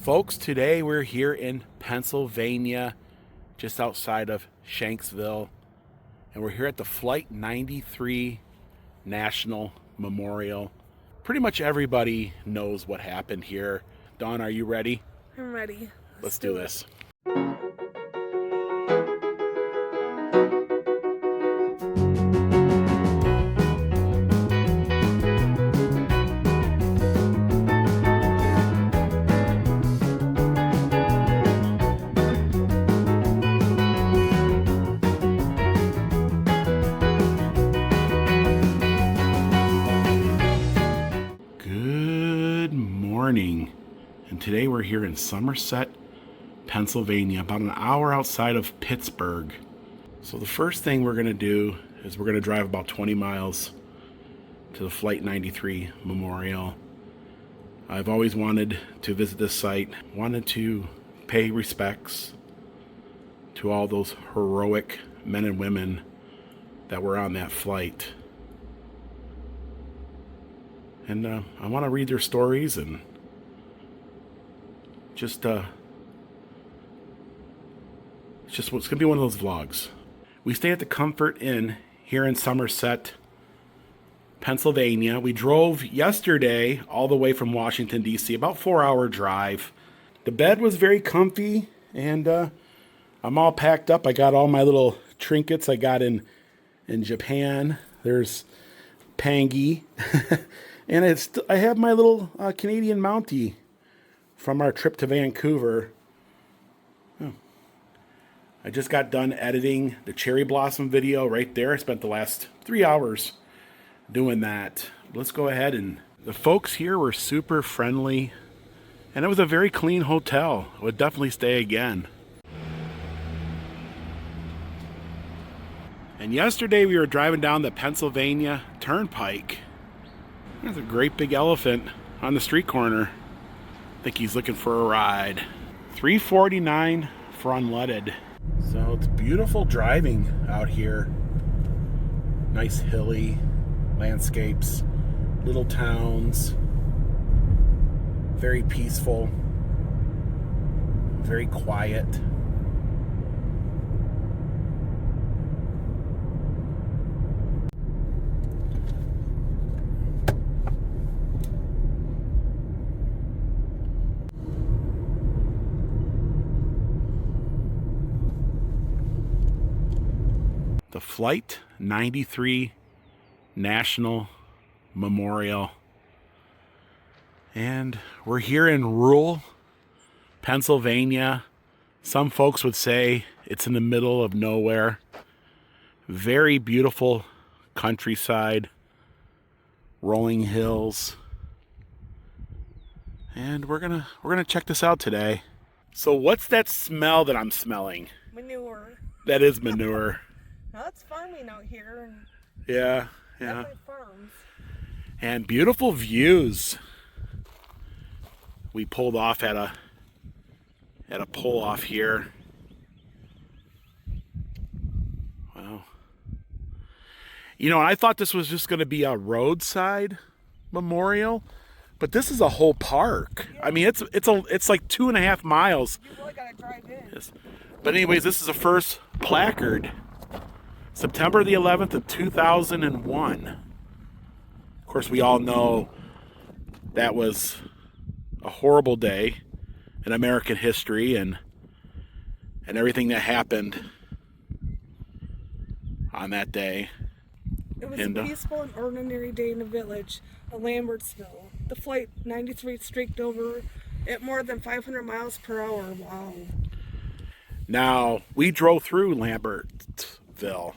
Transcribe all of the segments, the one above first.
Folks, today we're here in Pennsylvania, just outside of Shanksville, and we're here at the Flight 93 National Memorial. Pretty much everybody knows what happened here. Dawn, are you ready? I'm ready. Let's do this. Good morning, and today we're here in Somerset, Pennsylvania, about an hour outside of Pittsburgh. So the first thing we're going to do is we're going to drive about 20 miles to the Flight 93 Memorial. I've always wanted to visit this site, wanted to pay respects to all those heroic men and women that were on that flight. And I want to read their stories and it's going to be one of those vlogs. We stay at the Comfort Inn here in Somerset, Pennsylvania. We drove yesterday all the way from Washington, D.C., about 4-hour drive. The bed was very comfy, and I'm all packed up. I got all my little trinkets I got in Japan. There's Pangy. And I have my little Canadian Mountie from our trip to Vancouver. Oh. I just got done editing the cherry blossom video right there. I spent the last 3 hours doing that. Let's go ahead, and the folks here were super friendly, and it was a very clean hotel. I would definitely stay again. And yesterday we were driving down the Pennsylvania Turnpike. There's a great big elephant on the street corner. I think he's looking for a ride. $3.49 for unleaded. So it's beautiful driving out here. Nice hilly landscapes, little towns. Very peaceful, very quiet. The Flight 93 National Memorial. And we're here in rural Pennsylvania. Some folks would say it's in the middle of nowhere. Very beautiful countryside, rolling hills. And we're gonna check this out today. So what's that smell that I'm smelling? Manure. That is manure. Now it's farming out here. And Yeah. definitely farms. And beautiful views. We pulled off at a pull off here. Wow. You know, I thought this was just going to be a roadside memorial, but this is a whole park. Yeah. I mean, it's like 2.5 miles. You really gotta drive in. Yes. But anyways, this is the first placard. September the 11th of 2001. Of course, we all know that was a horrible day in American history, and everything that happened on that day. It was a peaceful and ordinary day in the village of Lambertsville. The Flight 93 streaked over at more than 500 miles per hour. Wow. Now, we drove through Lambertsville,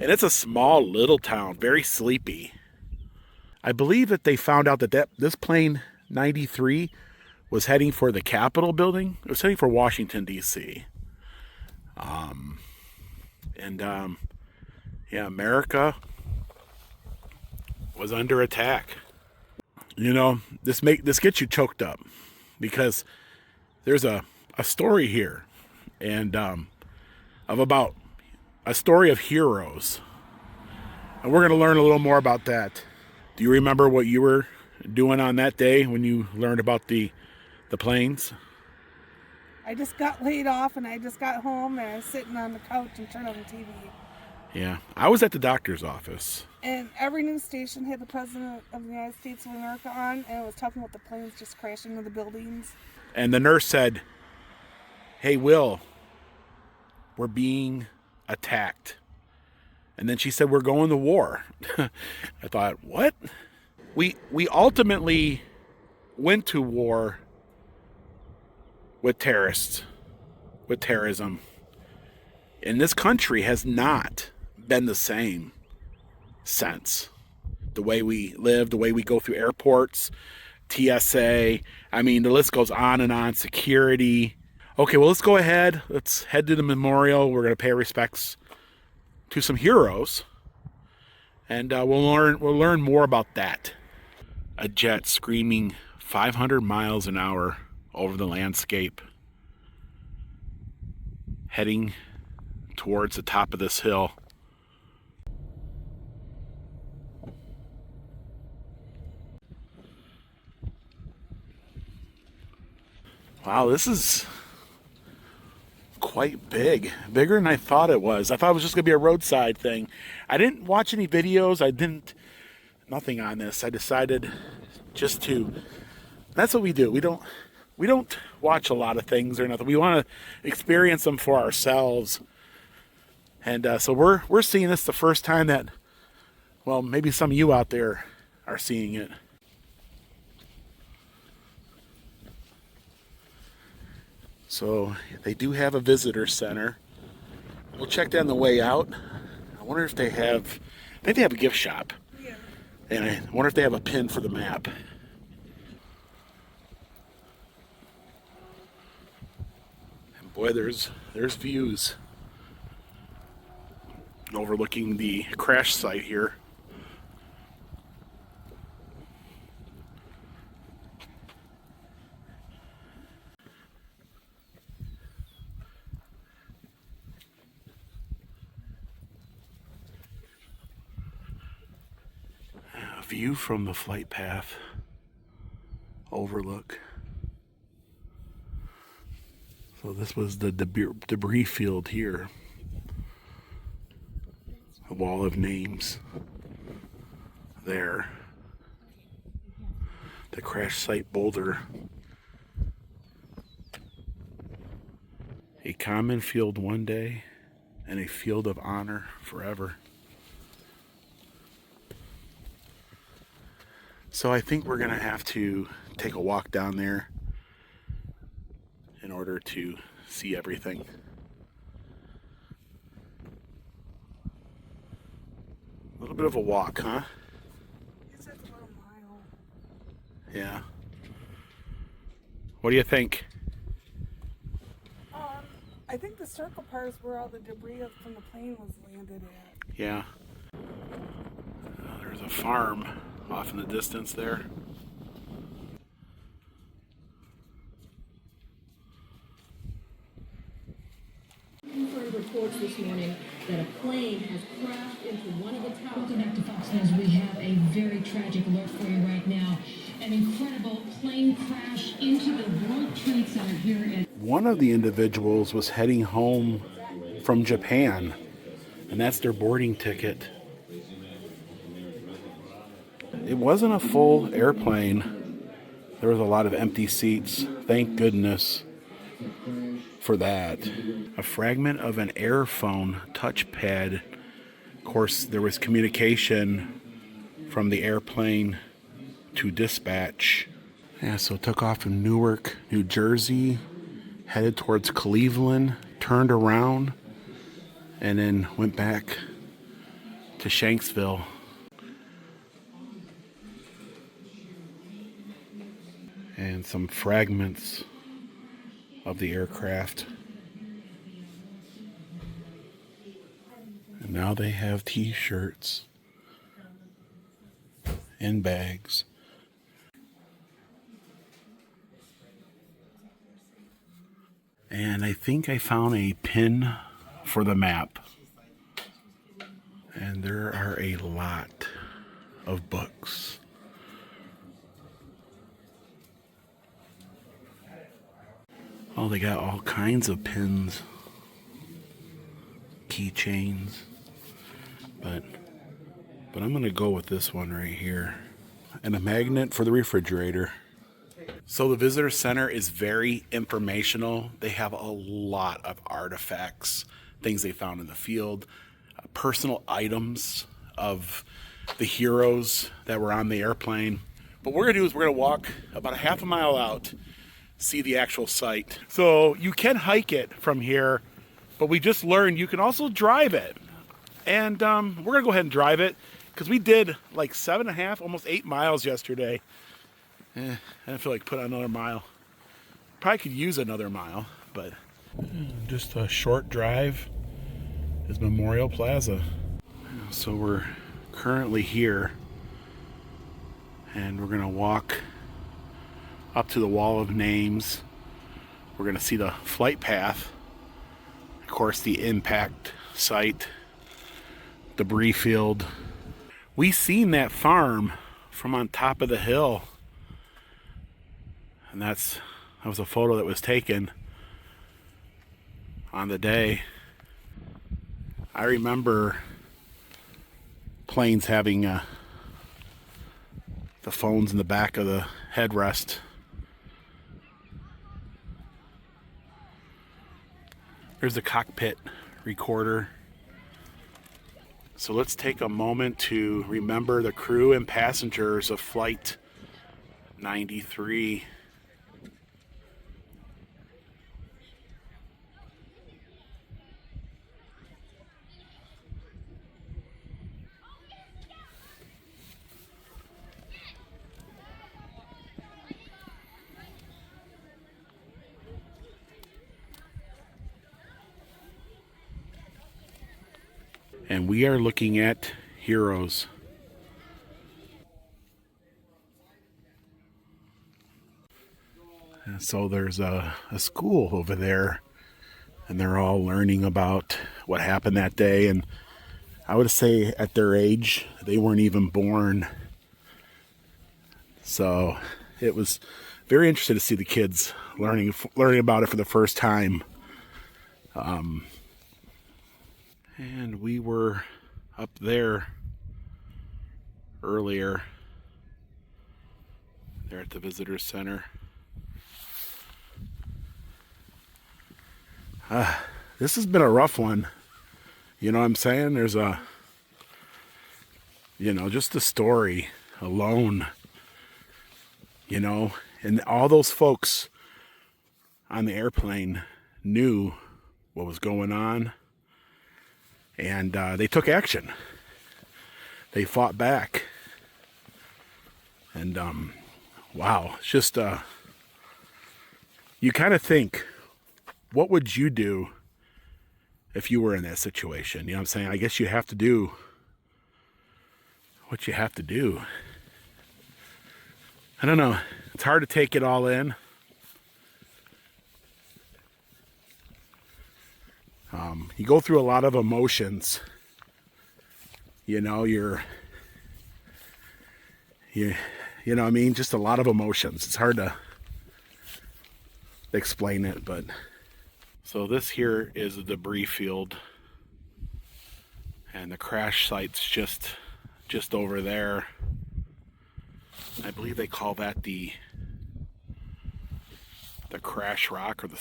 and it's a small little town, very sleepy. I believe that they found out that this plane 93 was heading for the Capitol building. It was heading for Washington, D.C. Yeah, America was under attack. You know, this gets you choked up because there's a story here, and of about a story of heroes. And we're going to learn a little more about that. Do you remember what you were doing on that day when you learned about the planes? I just got laid off and I just got home and I was sitting on the couch and turned on the TV. Yeah, I was at the doctor's office. And every news station had the President of the United States of America on, and it was talking about the planes just crashing into the buildings. And the nurse said, "Hey, Will, we're being attacked." And then she said, "We're going to war." I thought, what? We ultimately went to war with terrorists, with terrorism. And this country has not been the same since. The way we live, the way we go through airports, TSA, I mean, the list goes on and on, security. Okay, well, let's go ahead. Let's head to the memorial. We're going to pay respects to some heroes. And we'll learn more about that. A jet screaming 500 miles an hour over the landscape, heading towards the top of this hill. Wow, this is quite big. Bigger than I thought it was. I thought it was just going to be a roadside thing. I didn't watch any videos. Nothing on this. I decided just to, that's what we do. We don't watch a lot of things or nothing. We want to experience them for ourselves. And so we're seeing this the first time that, well, maybe some of you out there are seeing it. So they do have a visitor center. We'll check that on the way out. I wonder if I think they have a gift shop. Yeah. And I wonder if they have a pin for the map. And boy, there's views overlooking the crash site here. A view from the flight path overlook. So this was the debris field here. A wall of names there. The crash site boulder. A common field one day and a field of honor forever. So I think we're gonna have to take a walk down there in order to see everything. A little bit of a walk, huh? It's just about a mile. Yeah. What do you think? I think the circle part is where all the debris from the plane was landed at. Yeah. There's a farm off in the distance there. Confirmed reports this morning that a plane has crashed into one of the towers. Welcome back to Fox News. We have a very tragic alert for you right now. An incredible plane crash into the World Trade Center here in... One of the individuals was heading home from Japan, and that's their boarding ticket. It wasn't a full airplane. There was a lot of empty seats. Thank goodness for that. A fragment of an airphone touchpad. Of course, there was communication from the airplane to dispatch. Yeah, so it took off from Newark, New Jersey, headed towards Cleveland, turned around, and then went back to Shanksville. And some fragments of the aircraft. And now they have t-shirts and bags. And I think I found a pin for the map. And there are a lot of books. Oh, they got all kinds of pins, keychains, but I'm gonna go with this one right here, and a magnet for the refrigerator. So the visitor center is very informational. They have a lot of artifacts, things they found in the field, personal items of the heroes that were on the airplane. But what we're gonna do is we're gonna walk about a half a mile out, see the actual site. So you can hike it from here, but we just learned you can also drive it. And we're gonna go ahead and drive it because we did like 7.5, almost 8 miles yesterday. I don't feel like putting on another mile. Probably could use another mile, but just a short drive is Memorial Plaza. So we're currently here, and we're gonna walk up to the wall of names. We're gonna see the flight path, of course the impact site, debris field. We seen that farm from on top of the hill, and that was a photo that was taken on the day. I remember planes having the phones in the back of the headrest. There's the cockpit recorder. So let's take a moment to remember the crew and passengers of Flight 93. And we are looking at heroes. And so there's a school over there, and they're all learning about what happened that day. And I would say at their age, they weren't even born. So it was very interesting to see the kids learning about it for the first time. And we were up there earlier, there at the visitor center. This has been a rough one. You know what I'm saying? There's just the story alone, and all those folks on the airplane knew what was going on, and they took action. They fought back. And wow, it's just you kind of think, what would you do if you were in that situation? You know what I'm saying? I guess you have to do what you have to do. I don't know. It's hard to take it all in. You go through a lot of emotions. You know what I mean? Just a lot of emotions. It's hard to explain it, but so this here is a debris field, and the crash site's just over there. I believe they call that the crash rock, or the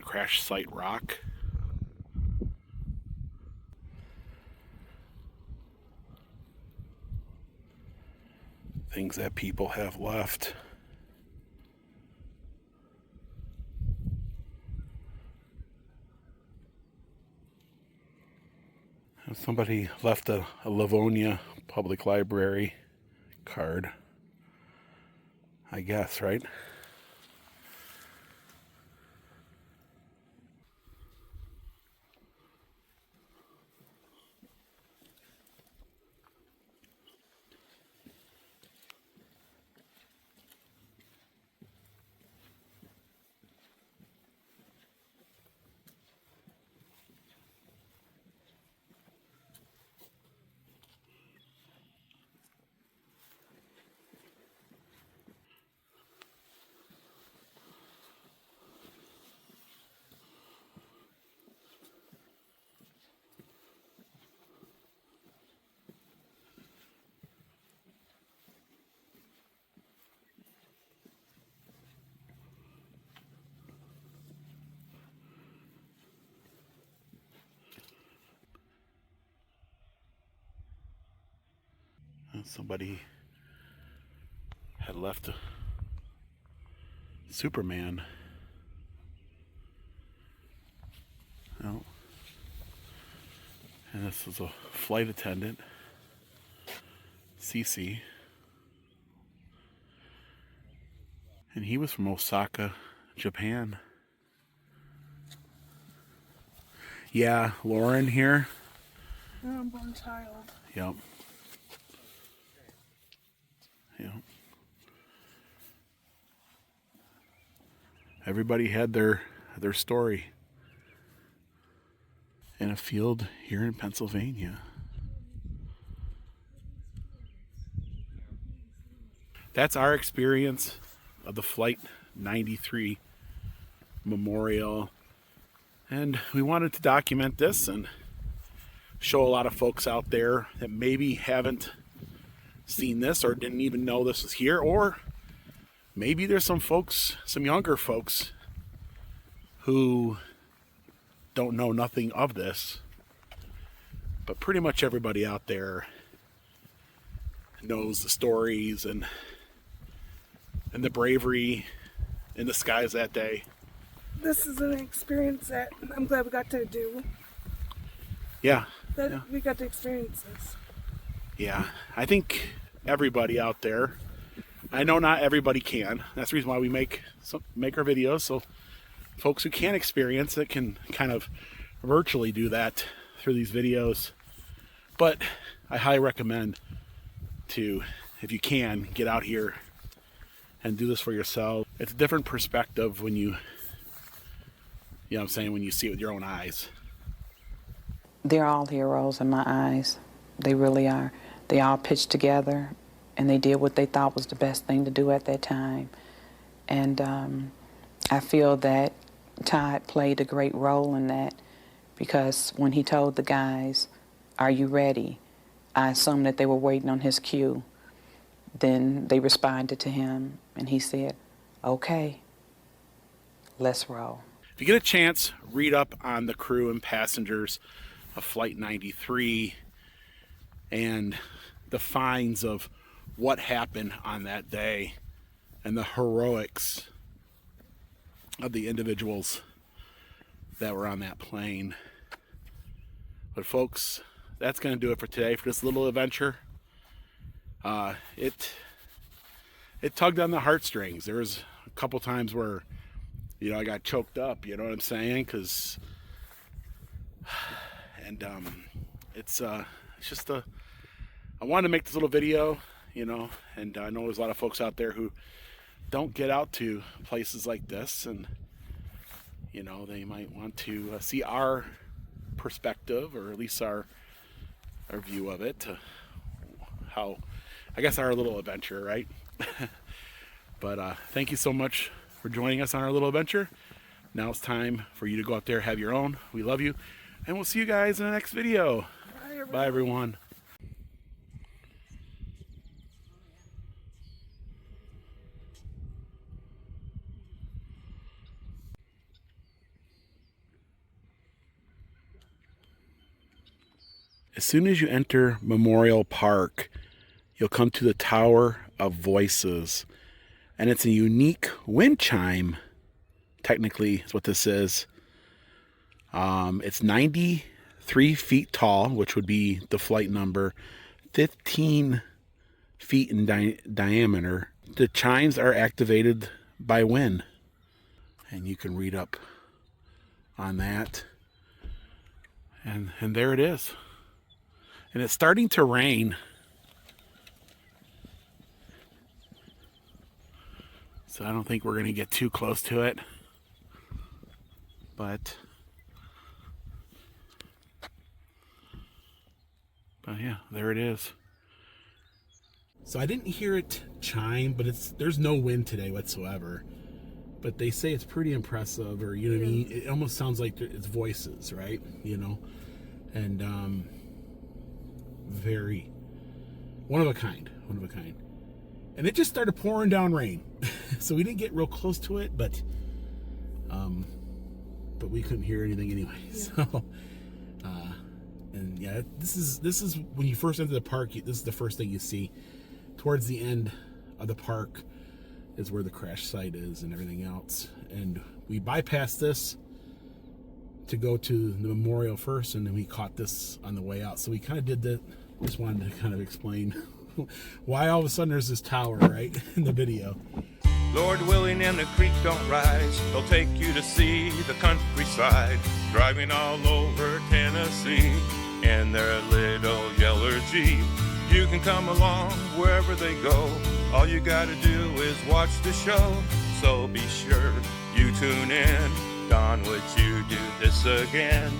crash site rock. Things that people have left. Somebody left a Livonia Public Library card, I guess, right? Somebody had left a Superman. Oh. And this is a flight attendant, CC. And he was from Osaka, Japan. Yeah, Lauren here. Unborn child. Yep. Yep. Everybody had their story in a field here in Pennsylvania. That's our experience of the Flight 93 Memorial. And we wanted to document this and show a lot of folks out there that maybe haven't seen this or didn't even know this was here, or maybe there's some folks, some younger folks, who don't know nothing of this, but pretty much everybody out there knows the stories and the bravery in the skies that day. This is an experience that I'm glad we got to do. Yeah. We got to experience this. Yeah, I think everybody out there, I know not everybody can. That's the reason why we make our videos, so folks who can experience it can kind of virtually do that through these videos. But I highly recommend to, if you can, get out here and do this for yourself. It's a different perspective when you know what I'm saying, when you see it with your own eyes. They're all heroes in my eyes. They really are. They all pitched together and they did what they thought was the best thing to do at that time. And I feel that Todd played a great role in that, because when he told the guys, "Are you ready?" I assumed that they were waiting on his cue. Then they responded to him and he said, "Okay, let's roll." If you get a chance, read up on the crew and passengers of Flight 93 and the finds of what happened on that day and the heroics of the individuals that were on that plane. But folks, that's going to do it for today, for this little adventure. It tugged on the heartstrings. There was a couple times where, I got choked up, you know what I'm saying? It's just I wanted to make this little video, and I know there's a lot of folks out there who don't get out to places like this, and they might want to see our perspective, or at least our view of it, how, I guess, our little adventure, right? But thank you so much for joining us on our little adventure. Now it's time for you to go out there, have your own. We love you, and we'll see you guys in the next video. Bye, everyone. As soon as you enter Memorial Park, you'll come to the Tower of Voices. And it's a unique wind chime, technically, is what this is. It's 93 feet tall, which would be the flight number, 15 feet in diameter. The chimes are activated by wind. And you can read up on that. And there it is. And it's starting to rain. So I don't think we're going to get too close to it. But yeah, there it is. So I didn't hear it chime, but there's no wind today whatsoever. But they say it's pretty impressive, or, what I mean? It almost sounds like it's voices, right? And very one of a kind. And it just started pouring down rain. So we didn't get real close to it, but we couldn't hear anything anyway. So And yeah, this is when you first enter the park, this is the first thing you see. Towards the end of the park is where the crash site is and everything else. And we bypassed this to go to the memorial first, and then we caught this on the way out. So we kind of did that. Just wanted to kind of explain why all of a sudden there's this tower, right, in the video. Lord willing and the creek don't rise, they'll take you to see the countryside, driving all over Tennessee in their little yellow Jeep. You can come along wherever they go, all you gotta do is watch the show. So be sure you tune in, Don, would you do this again?